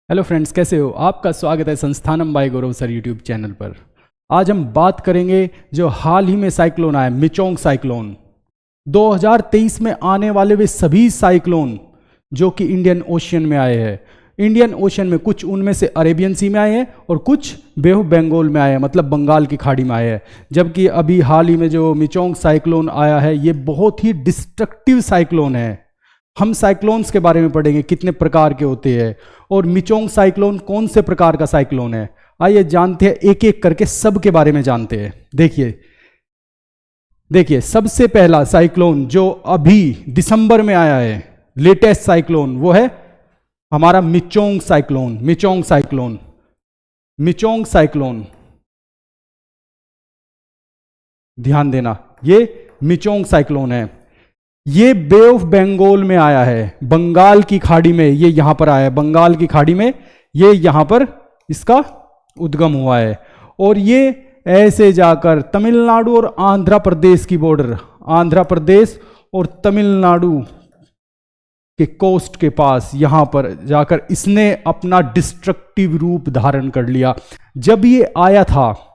Hello friends, कैसे हो? आपका स्वागत है संस्थानम बाय गौरव सर यूट्यूब चैनल पर। आज हम बात करेंगे जो हाल ही में साइक्लोन आया, मिचोंग साइक्लोन। 2023 में आने वाले वे सभी साइक्लोन जो कि इंडियन ओशियन में आए हैं। इंडियन ओशियन में कुछ उनमें से अरेबियन सी में आए हैं और कुछ बे ऑफ बंगाल में आए हैं, मतलब बंगाल की खाड़ी में आए हैं। जबकि अभी हाल ही में जो मिचोंग साइक्लोन आया है, ये बहुत ही डिस्ट्रक्टिव साइक्लोन है। हम साइक्लोन्स के बारे में पढ़ेंगे, कितने प्रकार के होते हैं और मिचोंग साइक्लोन कौन से प्रकार का साइक्लोन है। आइए जानते हैं, एक एक करके सब के बारे में जानते हैं। देखिए सबसे पहला साइक्लोन जो अभी दिसंबर में आया है, लेटेस्ट साइक्लोन, वो है हमारा मिचोंग साइक्लोन। मिचोंग साइक्लोन ध्यान देना, ये मिचोंग साइक्लोन है। ये बे ऑफ बंगाल में आया है, बंगाल की खाड़ी में ये यहां पर आया है। बंगाल की खाड़ी में ये यहां पर इसका उद्गम हुआ है और ये ऐसे जाकर तमिलनाडु और आंध्र प्रदेश की बॉर्डर, आंध्र प्रदेश और तमिलनाडु के कोस्ट के पास यहां पर जाकर इसने अपना डिस्ट्रक्टिव रूप धारण कर लिया। जब ये आया था,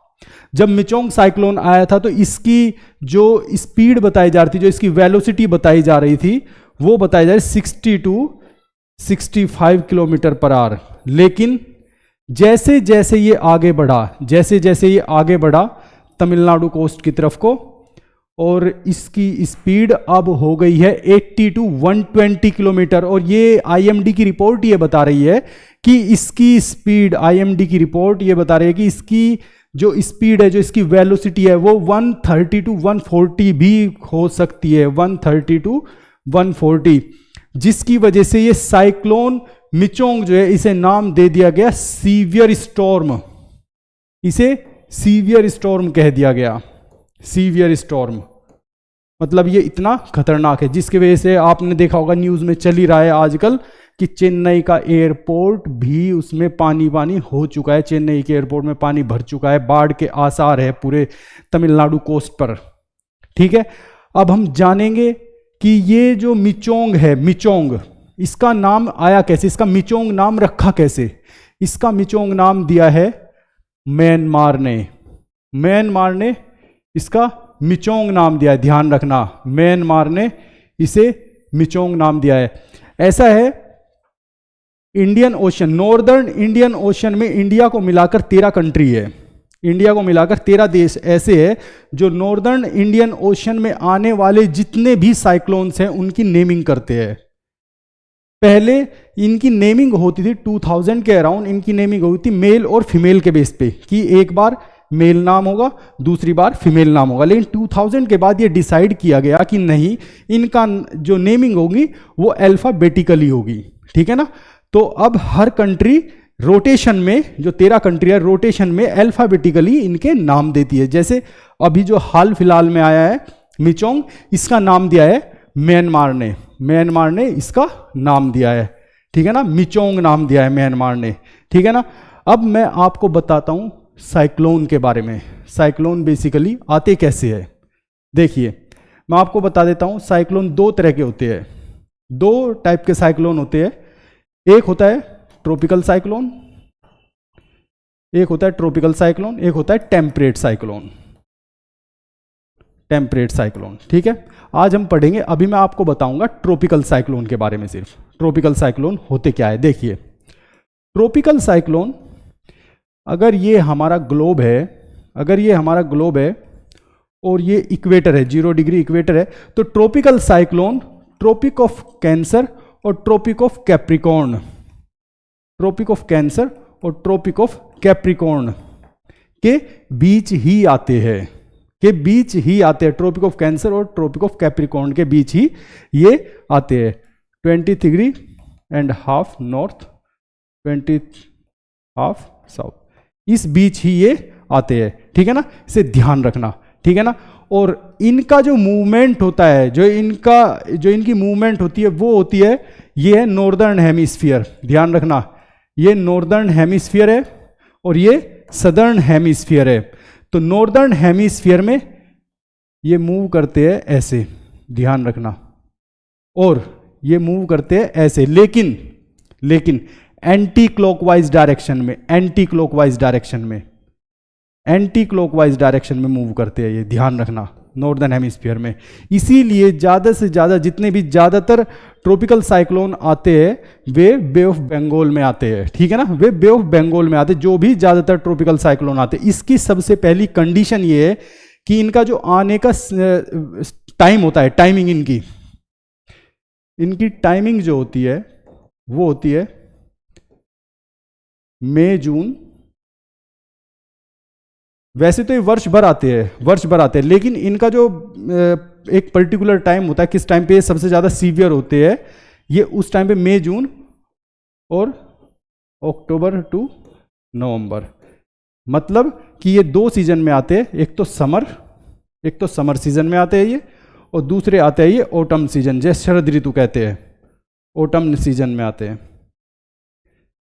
जब मिचोंग साइक्लोन आया था, तो इसकी जो स्पीड बताई जा रही थी, जो इसकी वेलोसिटी बताई जा रही थी, वो बताई जा रही 60 to 65 किलोमीटर पर आवर। लेकिन जैसे जैसे ये आगे बढ़ा तमिलनाडु कोस्ट की तरफ को, और इसकी स्पीड अब हो गई है 80 to 120 किलोमीटर। और ये आईएमडी की रिपोर्ट ये बता रही है कि इसकी स्पीड, आईएमडी की रिपोर्ट ये बता रही है कि इसकी जो स्पीड है, जो इसकी वेलोसिटी है, वो 130 to 140 भी हो सकती है, 130 to 140, जिसकी वजह से ये साइक्लोन मिचोंग जो है, इसे नाम दे दिया गया सीवियर स्टॉर्म। इसे सीवियर स्टॉर्म कह दिया गया। सीवियर स्टॉर्म मतलब ये इतना खतरनाक है, जिसकी वजह से आपने देखा होगा, न्यूज में चल ही रहा है आजकल कि चेन्नई का एयरपोर्ट भी उसमें पानी हो चुका है। चेन्नई के एयरपोर्ट में पानी भर चुका है, बाढ़ के आसार है पूरे तमिलनाडु कोस्ट पर। ठीक है, अब हम जानेंगे कि ये जो मिचोंग है, मिचोंग, इसका नाम आया कैसे, इसका मिचोंग नाम रखा कैसे। इसका मिचोंग नाम दिया है म्यांमार ने इसका मिचोंग नाम दिया है। ध्यान रखना, म्यांमार ने इसे मिचोंग नाम दिया है। ऐसा है, Indian ocean, northern Indian ocean में इंडिया को मिलाकर 13 कंट्री है। इंडिया को मिलाकर 13 देश ऐसे है जो नॉर्दर्न इंडियन ओशन में आने वाले जितने भी साइक्लोन्स हैं उनकी नेमिंग करते हैं। पहले इनकी नेमिंग होती थी 2000 के अराउंड, इनकी नेमिंग होती थी मेल और फीमेल के बेस पे, कि एक बार मेल नाम होगा, दूसरी बार फीमेल नाम होगा। लेकिन 2000 के बाद ये डिसाइड किया गया कि नहीं, इनका जो नेमिंग होगी वो अल्फाबेटिकली होगी। ठीक है ना। तो अब हर कंट्री रोटेशन में, जो 13 कंट्री है, रोटेशन में अल्फाबेटिकली इनके नाम देती है। जैसे अभी जो हाल फिलहाल में आया है मिचोंग, इसका नाम दिया है म्यांमार ने इसका नाम दिया है। ठीक है ना, मिचोंग नाम दिया है म्यांमार ने। ठीक है ना। अब मैं आपको बताता हूं साइक्लोन के बारे में। साइक्लोन बेसिकली आते कैसे है। देखिए, मैं आपको बता देता हूं, साइक्लोन 2 तरह के होते हैं, 2 टाइप के साइक्लोन होते हैं। एक होता है ट्रॉपिकल साइक्लोन, एक होता है टेम्परेट साइक्लोन। ठीक है, आज हम पढ़ेंगे, अभी मैं आपको बताऊंगा ट्रॉपिकल साइक्लोन के बारे में। सिर्फ ट्रॉपिकल साइक्लोन होते क्या है। देखिए, ट्रॉपिकल साइक्लोन, अगर ये हमारा ग्लोब है और ये इक्वेटर है, 0 डिग्री इक्वेटर है, तो tropical cyclone Tropic of Cancer और ट्रॉपिक ऑफ कैप्रिकॉर्न के बीच ही आते हैं, ट्रॉपिक ऑफ कैंसर और ट्रॉपिक ऑफ कैप्रिकॉर्न के बीच ही ये आते हैं। 23.5 नॉर्थ, 20.5 साउथ, इस बीच ही ये आते हैं। ठीक है ना, इसे ध्यान रखना। ठीक है ना। और इनका जो मूवमेंट होता है, जो इनकी मूवमेंट होती है, वो होती है, ये है नॉर्दर्न हेमिस्फीयर। ध्यान रखना, ये नॉर्दर्न हेमिस्फीयर है और ये सदर्न हेमिस्फीयर है। तो नॉर्दर्न हेमिस्फीयर में ये मूव करते हैं ऐसे, ध्यान रखना, और ये मूव करते हैं ऐसे। लेकिन एंटी क्लॉकवाइज डायरेक्शन में, एंटी क्लॉकवाइज डायरेक्शन में, एंटी क्लॉकवाइज डायरेक्शन में मूव करते हैं ये, ध्यान रखना, नॉर्दर्न हेमिस्फीयर में। इसीलिए ज़्यादा से ज़्यादा जितने भी ज़्यादातर ट्रॉपिकल साइक्लोन आते हैं वे बे ऑफ बंगाल में आते हैं, ठीक है ना, वे बे ऑफ बंगाल में आते हैं, जो भी ज़्यादातर ट्रॉपिकल साइक्लोन आते हैं। इसकी सबसे पहली कंडीशन ये है कि इनका जो आने का टाइम होता है, टाइमिंग इनकी टाइमिंग जो होती है वो होती है मई जून। वैसे तो ये वर्ष भर आते हैं, लेकिन इनका जो एक पर्टिकुलर टाइम होता है, किस टाइम पे सबसे ज़्यादा सीवियर होते हैं, ये उस टाइम पे मई जून और अक्टूबर टू नवंबर। मतलब कि ये 2 सीजन में आते हैं, एक तो समर सीजन में आते हैं ये, और दूसरे आते हैं ये ऑटम सीजन, जैसे शरद ऋतु कहते हैं, ऑटम सीजन में आते हैं,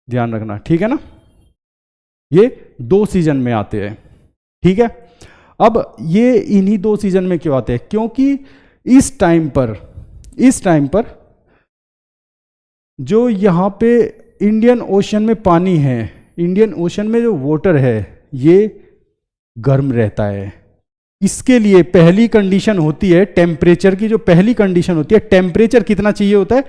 ध्यान रखना, ठीक है ना। ये 2 सीजन में आते हैं, ठीक है। अब ये इन्हीं 2 सीजन में क्यों आते हैं? क्योंकि इस टाइम पर जो यहां पे इंडियन ओशन में पानी है, इंडियन ओशन में जो वाटर है ये गर्म रहता है। इसके लिए पहली कंडीशन होती है टेम्परेचर की, जो पहली कंडीशन होती है, टेम्परेचर कितना चाहिए होता है?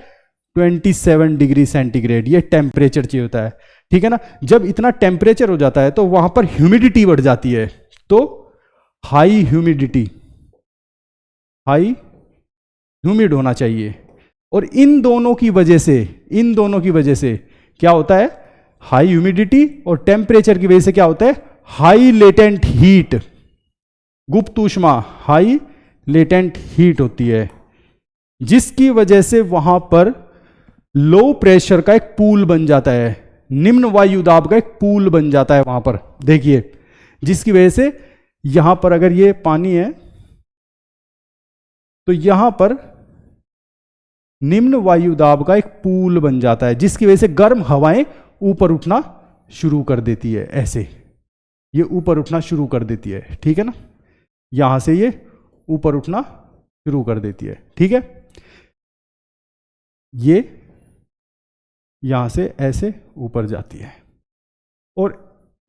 27 डिग्री सेंटीग्रेड, ये टेम्परेचर चाहिए होता है, ठीक है ना। जब इतना टेम्परेचर हो जाता है तो वहां पर ह्यूमिडिटी बढ़ जाती है, तो हाई ह्यूमिड होना चाहिए। और इन दोनों की वजह से क्या होता है? हाई ह्यूमिडिटी और टेम्परेचर की वजह से क्या होता है? हाई लेटेंट हीट, गुप्त ऊष्मा, हाई लेटेंट हीट होती है, जिसकी वजह से वहां पर लो प्रेशर का एक पूल बन जाता है, निम्न वायु दाब का एक पूल बन जाता है वहां पर, देखिए, जिसकी वजह से यहां पर अगर ये पानी है तो यहां पर निम्न वायु दाब का एक पूल बन जाता है, जिसकी वजह से गर्म हवाएं ऊपर उठना शुरू कर देती है। ऐसे ये ऊपर उठना शुरू कर देती है, ठीक है ना, यहां से ये ऊपर उठना शुरू कर देती है, ठीक है। ये यहां से ऐसे ऊपर जाती है, और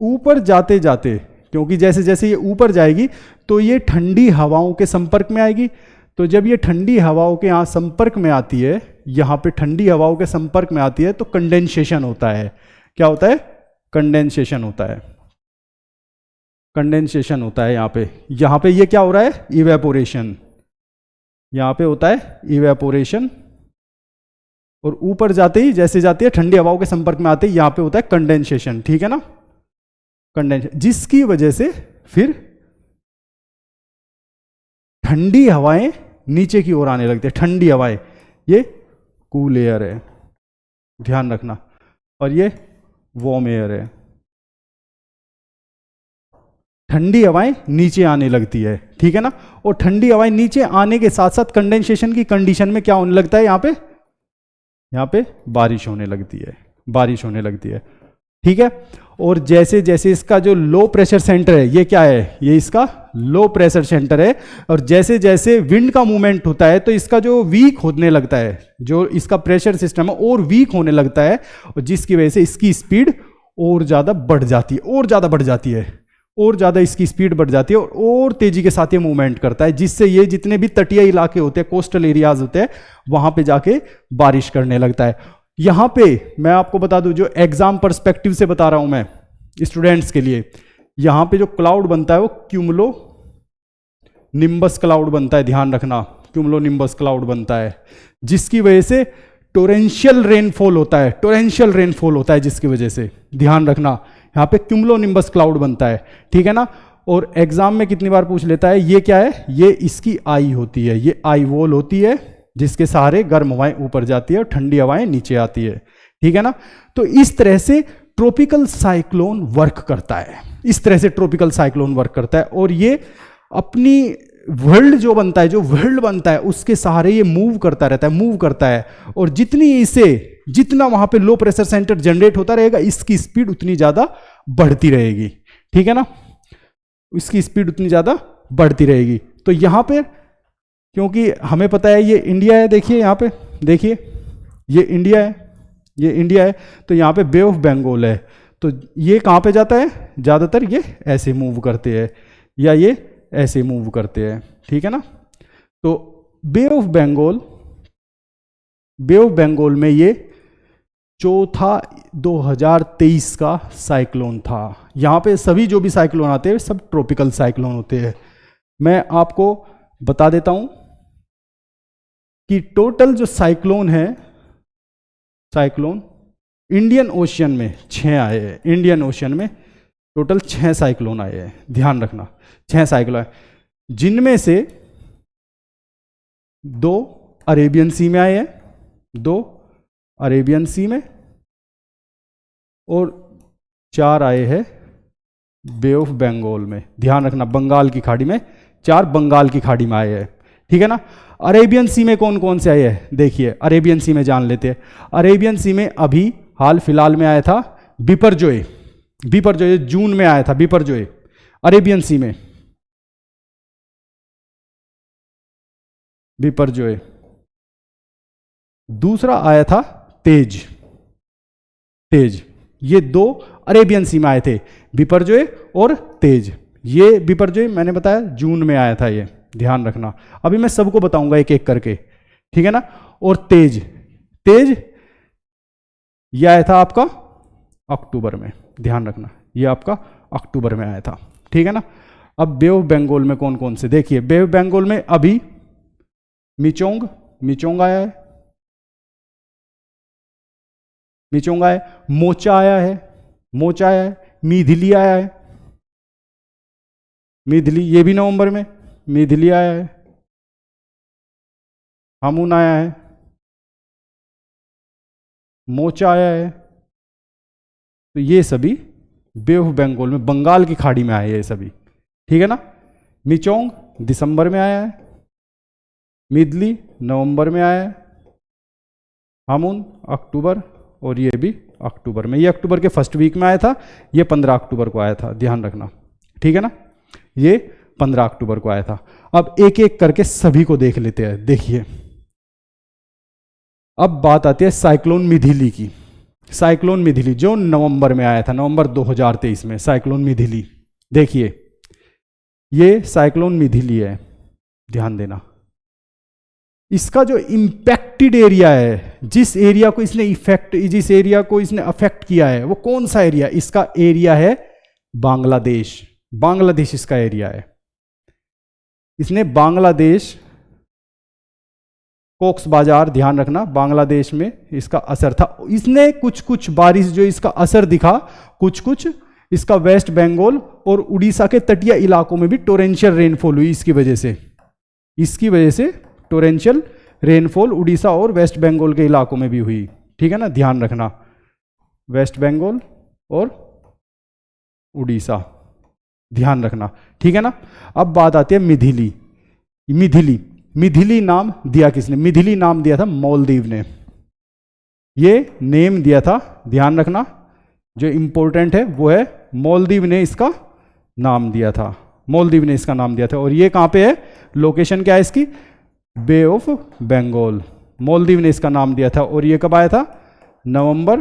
ऊपर जाते जाते, क्योंकि जैसे जैसे ये ऊपर जाएगी तो ये ठंडी हवाओं के संपर्क में आएगी, तो जब ये ठंडी हवाओं के यहां संपर्क में आती है, यहां पे ठंडी हवाओं के संपर्क में आती है, तो कंडेंसेशन होता है। क्या होता है? कंडेंसेशन होता है, कंडेंसेशन होता है यहां पे ये क्या हो रहा है? इवेपोरेशन, यहां पे होता है इवेपोरेशन, और ऊपर जाते ही, जैसे जाती है ठंडी हवाओं के संपर्क में आते ही, यहां पे होता है कंडेंसेशन, ठीक है ना, कंडेंसेशन, जिसकी वजह से फिर ठंडी हवाएं नीचे की ओर आने लगती है। ठंडी हवाएं, ये कूल एयर है, ध्यान रखना, और ये वार्म एयर है। ठंडी हवाएं नीचे आने लगती है, ठीक है ना, और ठंडी हवाएं नीचे आने के साथ साथ कंडेंसेशन की कंडीशन में क्या होने लगता है? यहां पे बारिश होने लगती है, ठीक है। और जैसे जैसे इसका जो लो प्रेशर सेंटर है, ये क्या है? ये इसका लो प्रेशर सेंटर है, और जैसे जैसे विंड का मूवमेंट होता है तो इसका जो वीक होने लगता है, जो इसका प्रेशर सिस्टम है और वीक होने लगता है, और जिसकी वजह से इसकी स्पीड और ज्यादा बढ़ जाती है, और ज्यादा इसकी स्पीड बढ़ जाती है, और तेजी के साथ ये मूवमेंट करता है, जिससे ये जितने भी तटीय इलाके होते हैं, कोस्टल एरियाज होते हैं, वहां पे जाके बारिश करने लगता है। यहां पे मैं आपको बता दूं, जो एग्जाम पर्सपेक्टिव से बता रहा हूं मैं स्टूडेंट्स के लिए, यहां पे जो क्लाउड बनता है वो क्यूमुलो निम्बस क्लाउड बनता है, ध्यान रखना, क्यूमुलो निम्बस क्लाउड बनता है, जिसकी वजह से टोरेंशियल रेनफॉल होता है, जिसकी वजह से, ध्यान रखना, यहां पे क्यूमुलो निम्बस क्लाउड बनता है, ठीक है ना। और एग्जाम में कितनी बार पूछ लेता है, ये क्या है? ये इसकी आई होती है, ये आई वॉल होती है, जिसके सहारे गर्म हवाएं ऊपर जाती है और ठंडी हवाएं नीचे आती है, ठीक है ना। तो इस तरह से ट्रॉपिकल साइक्लोन वर्क करता है, और ये अपनी वर्ल्ड बनता है उसके सहारे ये मूव करता है, और जितना वहां पे लो प्रेशर सेंटर जनरेट होता रहेगा, इसकी स्पीड उतनी ज्यादा बढ़ती रहेगी, ठीक है ना, इसकी स्पीड उतनी ज्यादा बढ़ती रहेगी। तो यहां पे, क्योंकि हमें पता है ये इंडिया है, देखिए यहां पे, देखिए ये इंडिया है, ये इंडिया है, तो यहाँ पे बे ऑफ बंगाल है, तो ये कहाँ पे जाता है, ज़्यादातर ये ऐसे मूव करते हैं या ये ऐसे मूव करते हैं, ठीक है ना। तो बे ऑफ बंगाल में ये चौथा 2023 का साइक्लोन था। यहाँ पे सभी जो भी साइक्लोन आते हैं सब ट्रॉपिकल साइक्लोन होते हैं। मैं आपको बता देता हूँ कि टोटल जो साइक्लोन है, साइक्लोन इंडियन ओशियन में 6 आए हैं। इंडियन ओशियन में टोटल 6 साइक्लोन आए हैं, ध्यान रखना 6 साइक्लोन आए, जिनमें से 2 अरेबियन सी में आए हैं, 2 अरेबियन सी में, और 4 आए हैं बे ऑफ बंगाल में। ध्यान रखना बंगाल की खाड़ी में 4 बंगाल की खाड़ी में आए हैं, ठीक है ना। अरेबियन सी में कौन कौन से आए हैं, देखिए अरेबियन सी में जान लेते हैं। अरेबियन सी में अभी हाल फिलहाल में आया था बिपरजोय, बिपरजोय जून में आया था बिपरजोय अरेबियन सी में, बिपरजोय। दूसरा आया था तेज, तेज, ये 2 अरेबियन सी में आए थे, बिपरजोय और तेज। ये बिपरजोय मैंने बताया जून में आया था, ये ध्यान रखना। अभी मैं सबको बताऊंगा एक एक करके, ठीक है ना। और तेज, तेज ये आया था आपका अक्टूबर में, ध्यान रखना ये आपका अक्टूबर में आया था, ठीक है ना। अब बे ऑफ बंगाल में कौन कौन से, देखिए बे ऑफ बंगाल में अभी मिचोंग, मिचोंग आया है, मिचोंग आया है, मोचा आया है, मोचा आया है, मीधिली आया है, मीधिली ये भी नवंबर में, मीधिली आया है, हामुन आया है, मोचा आया है। तो ये सभी बे ऑफ बंगाल में, बंगाल की खाड़ी में आए ये सभी, ठीक है ना। मिचोंग दिसंबर में आया है, मिदली नवंबर में आया है, हामुन अक्टूबर, और ये भी अक्टूबर में, ये अक्टूबर के फर्स्ट वीक में आया था, ये 15 अक्टूबर को आया था, ध्यान रखना, ठीक है ना। ये 15 अक्टूबर को आया था। अब एक एक करके सभी को देख लेते हैं, देखिए अब बात आती है साइक्लोन मिधिली की। साइक्लोन मिधिली जो नवंबर में आया था, नवंबर 2023 में साइक्लोन मिधिली, देखिए ये साइक्लोन मिधिली है, ध्यान देना। इसका जो इंपैक्टेड एरिया है, जिस एरिया को इसने जिस एरिया को इसने अफेक्ट किया है, वो कौन सा एरिया, इसका एरिया है बांग्लादेश, बांग्लादेश इसका एरिया है। इसने बांग्लादेश, कॉक्स बाजार, ध्यान रखना बांग्लादेश में इसका असर था। इसने कुछ कुछ बारिश जो इसका असर दिखा, कुछ कुछ इसका वेस्ट बंगाल और उड़ीसा के तटीय इलाकों में भी टोरेंशियल रेनफॉल हुई इसकी वजह से, इसकी वजह से टोरेंशियल रेनफॉल उड़ीसा और वेस्ट बंगाल के इलाकों में भी हुई, ठीक है ना, ध्यान रखना वेस्ट बंगाल और उड़ीसा, ध्यान रखना, ठीक है ना। अब बात आती है मिधिली। मिधिली, मिधिली नाम दिया किसने, मिधिली नाम दिया था मालदीव ने, ये नेम दिया था, ध्यान रखना जो इंपॉर्टेंट है वो है मालदीव ने इसका नाम दिया था, मालदीव ने इसका नाम दिया था। और ये कहाँ पे है, लोकेशन क्या है इसकी, बे ऑफ बंगाल, मालदीव ने इसका नाम दिया था। और ये कब आया था, नवंबर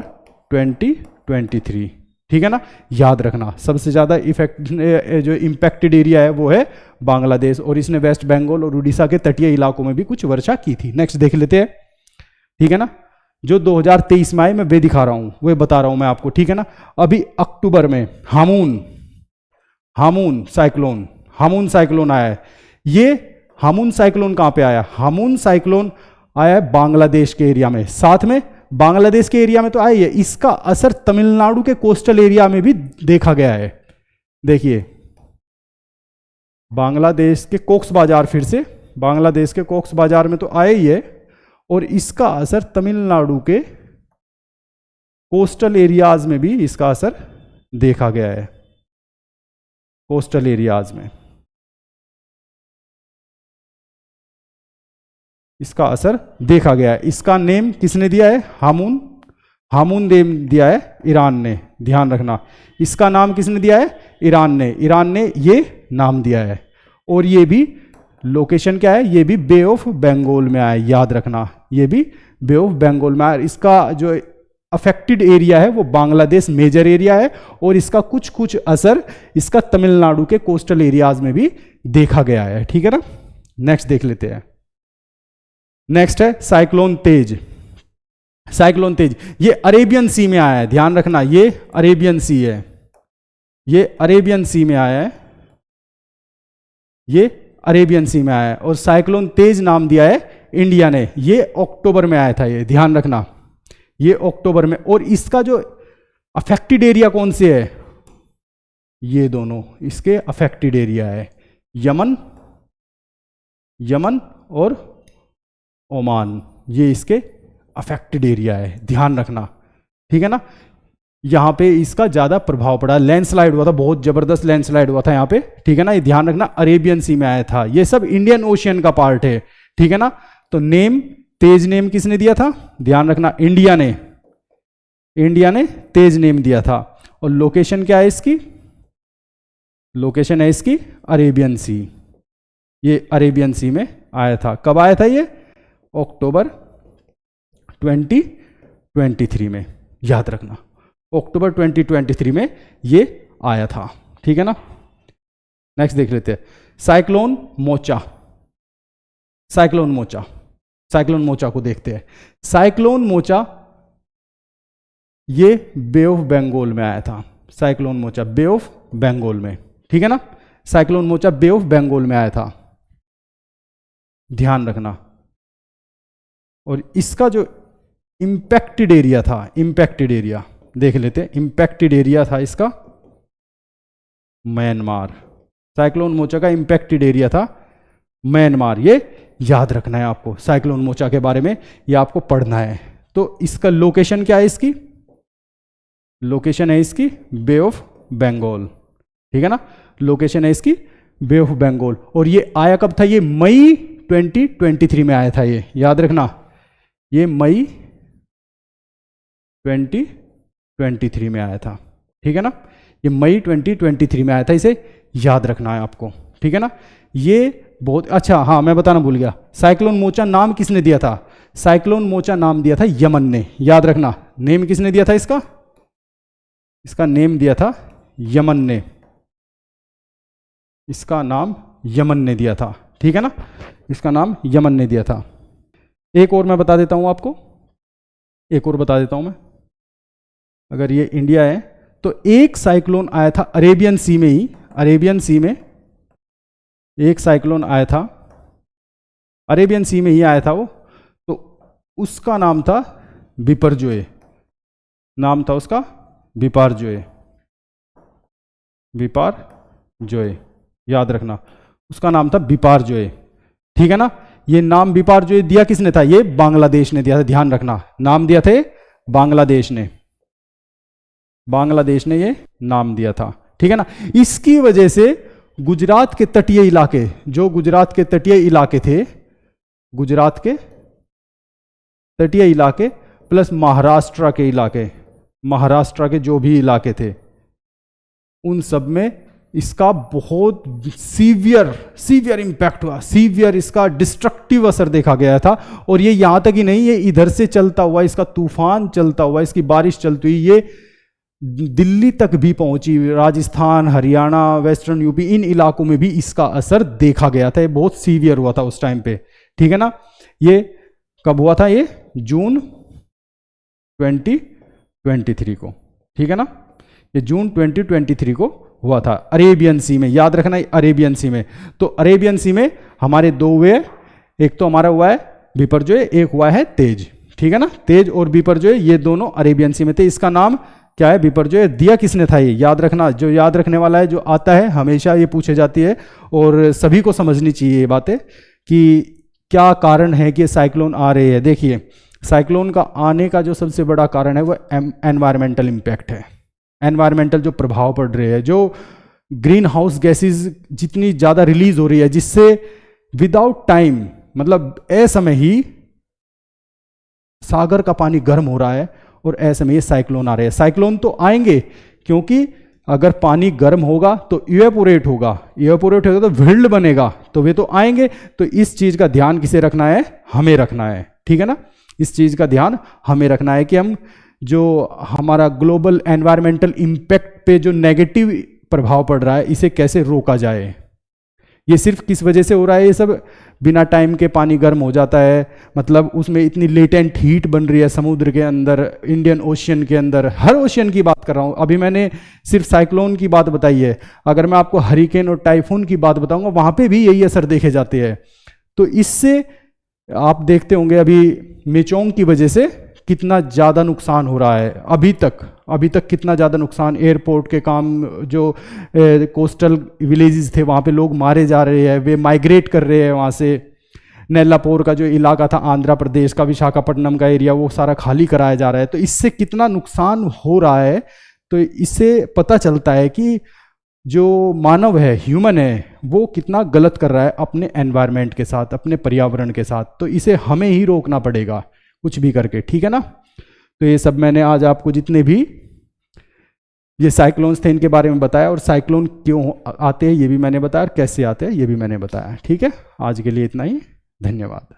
2023, ठीक है ना। याद रखना सबसे ज़्यादा इफेक्ट जो इम्पैक्टेड एरिया है वो है बांग्लादेश, और इसने वेस्ट बंगाल और उड़ीसा के तटीय इलाकों में भी कुछ वर्षा की थी। नेक्स्ट देख लेते हैं, ठीक है ना। जो 2023 में आए मैं वे दिखा रहा हूँ, वे बता रहा हूँ मैं आपको, ठीक है ना। अभी अक्टूबर में हामुन, हामुन साइक्लोन, हामुन साइक्लोन आया है। ये हामुन साइक्लोन कहाँ पे आया, हामुन साइक्लोन आया है बांग्लादेश के एरिया में, साथ में बांग्लादेश के एरिया में तो आई है, इसका असर तमिलनाडु के कोस्टल एरिया में भी देखा गया है। देखिए बांग्लादेश के कॉक्स बाजार, फिर से बांग्लादेश के कॉक्स बाजार में तो आया ही है, और इसका असर तमिलनाडु के कोस्टल एरियाज में भी इसका असर देखा गया है, कोस्टल एरियाज में इसका असर देखा गया है। इसका नेम किसने दिया है, हामुन, हामुन नेम दिया है ईरान ने, ध्यान रखना। इसका नाम किसने दिया है, ईरान ने, ईरान ने ये नाम दिया है। और ये भी लोकेशन क्या है, ये भी बे ऑफ बंगाल में आया, याद रखना ये भी बे ऑफ बंगाल में आया। इसका जो अफेक्टेड एरिया है वो बांग्लादेश मेजर एरिया है, और इसका कुछ कुछ असर इसका तमिलनाडु के कोस्टल एरियाज में भी देखा गया है। ठीक है ना, नेक्स्ट देख लेते हैं। नेक्स्ट है साइक्लोन तेज। साइक्लोन तेज ये अरेबियन सी में आया है, ध्यान रखना ये अरेबियन सी है, ये अरेबियन सी में आया है, ये अरेबियन सी में आया है, और साइक्लोन तेज नाम दिया है इंडिया ने। ये अक्टूबर में आया था, ये ध्यान रखना, ये अक्टूबर में। और इसका जो अफेक्टेड एरिया कौन से है, ये दोनों इसके अफेक्टेड एरिया है, यमन, यमन और ओमान, ये इसके अफेक्टेड एरिया है, ध्यान रखना। ठीक है ना, यहां पे इसका ज्यादा प्रभाव पड़ा, लैंडस्लाइड हुआ था, बहुत जबरदस्त लैंडस्लाइड हुआ था यहाँ पे। ठीक है ना, ये ध्यान रखना अरेबियन सी में आया था, ये सब इंडियन ओशियन का पार्ट है। ठीक है ना, तो नेम तेज नेम किसने दिया था, ध्यान रखना इंडिया ने, इंडिया ने तेज नेम दिया था। और लोकेशन क्या है इसकी, लोकेशन है इसकी अरेबियन सी, ये अरेबियन सी में आया था। कब आया था ये, अक्टूबर 2023 में, याद रखना अक्टूबर 2023 में ये आया था। ठीक है ना, नेक्स्ट देख लेते हैं cyclone mocha. Cyclone mocha, cyclone mocha को देखते हैं। साइक्लोन मोचा ये बे ऑफ बंगाल में आया था, cyclone Mocha bay of Bengal में। ठीक है ना, cyclone Mocha bay of Bengal में आया था, ध्यान रखना। और इसका जो इंपैक्टेड एरिया था, इंपैक्टेड एरिया देख लेते हैं, इंपैक्टेड एरिया था इसका म्यांमार। साइक्लोन मोचा का इंपैक्टेड एरिया था म्यांमार, ये याद रखना है आपको, साइक्लोन मोचा के बारे में ये आपको पढ़ना है। तो इसका लोकेशन क्या है, इसकी लोकेशन है इसकी बे ऑफ बंगाल। ठीक है ना, लोकेशन है इसकी बे ऑफ बंगाल। और ये आया कब था, ये मई 2023 में आया था, ये याद रखना, ये मई 2023 में आया था। ठीक है ना, ये मई 2023 में आया था, इसे याद रखना है आपको। ठीक है ना, ये बहुत अच्छा, हाँ मैं बताना भूल गया, साइक्लोन मोचा नाम किसने दिया था, साइक्लोन मोचा नाम दिया था यमन ने, याद रखना। नेम किसने दिया था इसका, इसका नेम दिया था यमन ने, इसका नाम यमन ने दिया था। ठीक है ना, इसका नाम यमन ने दिया था। एक और मैं बता देता हूं आपको, एक और बता देता हूं मैं, अगर ये इंडिया है तो एक साइक्लोन आया था अरेबियन सी में ही, अरेबियन सी में एक साइक्लोन आया था, अरेबियन सी में ही आया था वो, तो उसका नाम था बिपरजोए, नाम था उसका बिपारजोए, बिपारजोए, याद रखना उसका नाम था बिपारजोए। ठीक है ना, ये नाम बिपारजोए दिया किसने था, ये बांग्लादेश ने दिया था, ध्यान रखना, नाम दिया थे बांग्लादेश ने, बांग्लादेश ने ये नाम दिया था। ठीक है ना, इसकी वजह से गुजरात के तटीय इलाके, जो गुजरात के तटीय इलाके थे, गुजरात के तटीय इलाके प्लस महाराष्ट्र के इलाके, महाराष्ट्र के जो भी इलाके थे, उन सब में इसका बहुत सीवियर इंपैक्ट हुआ, सीवियर इसका डिस्ट्रक्टिव असर देखा गया था। और ये यहां तक ही नहीं, ये इधर से चलता हुआ, इसका तूफान चलता हुआ, इसकी बारिश चलती हुई ये दिल्ली तक भी पहुंची, राजस्थान, हरियाणा, वेस्टर्न यूपी, इन इलाकों में भी इसका असर देखा गया था। ये बहुत सीवियर हुआ था उस टाइम पे। ठीक है ना, ये कब हुआ था, ये जून 2023 को। ठीक है ना, ये जून 2023 को हुआ था अरेबियन सी में, याद रखना अरेबियन सी में। तो अरेबियन सी में हमारे दो हुए, एक तो हमारा हुआ है बिपरजोए, एक हुआ है तेज। ठीक है ना, तेज और बिपरजोए ये दोनों अरेबियन सी में थे। इसका नाम क्या है, बिपरजोए, दिया किसने था, ये याद रखना, जो याद रखने वाला है, जो आता है हमेशा ये पूछे जाती है, और सभी को समझनी चाहिए ये बातें कि क्या कारण है कि साइक्लोन आ रहे हैं। देखिए, साइक्लोन का आने का जो सबसे बड़ा कारण है वो एनवायरमेंटल इम्पैक्ट है, एनवायरमेंटल जो प्रभाव पड़ रहे हैं, जो ग्रीन हाउस गैसेज जितनी ज़्यादा रिलीज हो रही है, जिससे विदाउट टाइम, मतलब असमय ही सागर का पानी गर्म हो रहा है और ऐसे में ये साइक्लोन आ रहे हैं। साइक्लोन तो आएंगे क्योंकि अगर पानी गर्म होगा तो इवेपोरेट होगा, इवेपोरेट होगा तो विल्ड बनेगा, तो वे तो आएंगे। तो इस चीज का ध्यान किसे रखना है, हमें रखना है। ठीक है ना, इस चीज का ध्यान हमें रखना है कि हम जो हमारा ग्लोबल एनवायरमेंटल इम्पैक्ट पे जो नेगेटिव प्रभाव पड़ रहा है, इसे कैसे रोका जाए। ये सिर्फ किस वजह से हो रहा है, ये सब बिना टाइम के पानी गर्म हो जाता है, मतलब उसमें इतनी लेटेंट हीट बन रही है समुद्र के अंदर, इंडियन ओशियन के अंदर, हर ओशियन की बात कर रहा हूँ। अभी मैंने सिर्फ साइक्लोन की बात बताई है, अगर मैं आपको हरिकेन और टाइफून की बात बताऊंगा वहाँ पे भी यही असर देखे जाते हैं। तो इससे आप देखते होंगे अभी मेचोंग की वजह से कितना ज़्यादा नुकसान हो रहा है अभी तक कितना ज़्यादा नुकसान, एयरपोर्ट के काम, जो कोस्टल विलेजेस थे वहाँ पे लोग मारे जा रहे हैं, वे माइग्रेट कर रहे हैं वहाँ से। नेल्लापोर का जो इलाका था आंध्र प्रदेश का, विशाखापट्टनम का एरिया, वो सारा खाली कराया जा रहा है। तो इससे कितना नुकसान हो रहा है, तो इससे पता चलता है कि जो मानव है, ह्यूमन है, वो कितना गलत कर रहा है अपने एनवायरनमेंट के साथ, अपने पर्यावरण के साथ। तो इसे हमें ही रोकना पड़ेगा कुछ भी करके, ठीक है ना। तो ये सब मैंने आज आपको जितने भी ये साइक्लोन्स थे इनके बारे में बताया, और साइक्लोन क्यों आते हैं ये भी मैंने बताया, और कैसे आते हैं ये भी मैंने बताया, ठीक है। आज के लिए इतना ही, धन्यवाद।